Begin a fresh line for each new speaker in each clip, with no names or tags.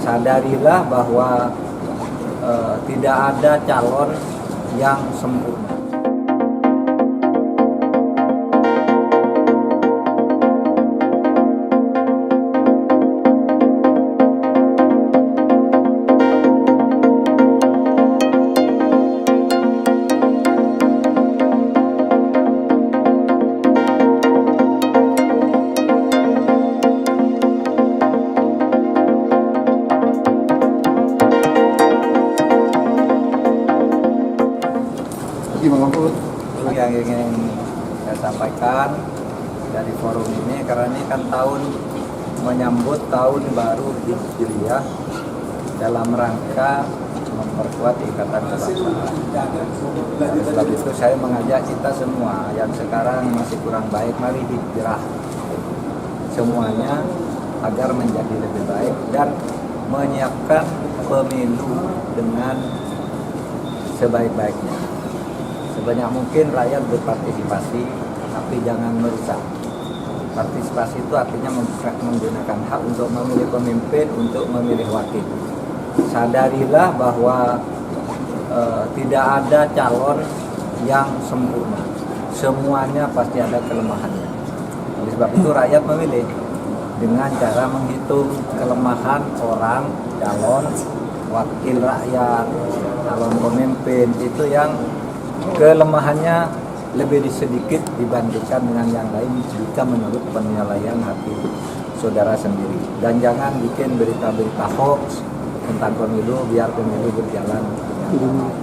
Sadarilah bahwa tidak ada calon yang sempurna. Yang ingin saya sampaikan dari forum ini, karena ini kan menyambut tahun baru Hijriah dalam rangka memperkuat ikatan kebangsaan. Oleh sebab itu saya mengajak kita semua yang sekarang masih kurang baik, mari hijrah semuanya agar menjadi lebih baik dan menyiapkan pemilu dengan sebaik-baiknya. Sebanyak mungkin rakyat berpartisipasi, tapi jangan merusak. Partisipasi itu artinya menggunakan hak untuk memilih pemimpin, untuk memilih wakil. Sadarilah bahwa tidak ada calon yang sempurna. Semuanya pasti ada kelemahannya. Oleh sebab itu rakyat memilih dengan cara menghitung kelemahan orang, calon, wakil rakyat, calon pemimpin, itu yang kelemahannya lebih sedikit dibandingkan dengan yang lain jika menurut penilaian hati saudara sendiri. Dan jangan bikin berita-berita hoax tentang pemilu biar pemilu berjalan dengan damai.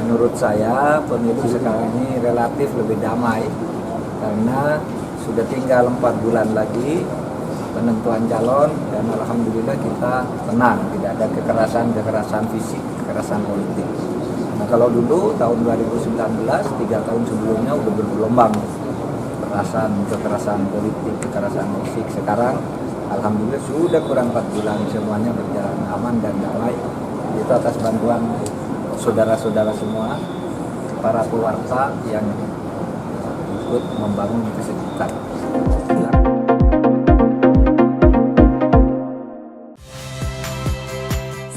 Menurut saya pemilu sekarang ini relatif lebih damai karena sudah tinggal 4 bulan lagi penentuan calon dan alhamdulillah kita tenang, tidak ada kekerasan fisik, kekerasan politik. Nah kalau dulu tahun 2019, 3 tahun sebelumnya udah bergelombang kekerasan politik, kekerasan fisik. Sekarang alhamdulillah sudah kurang 4 bulan semuanya berjalan aman dan damai. Itu atas bantuan saudara-saudara semua, para pewarta yang ikut membangun kesejukan.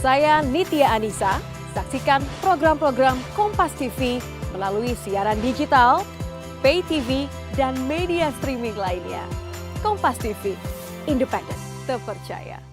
Saya Nitya Anissa. Saksikan program-program Kompas TV melalui siaran digital, pay TV, dan media streaming lainnya. Kompas TV, independen, terpercaya.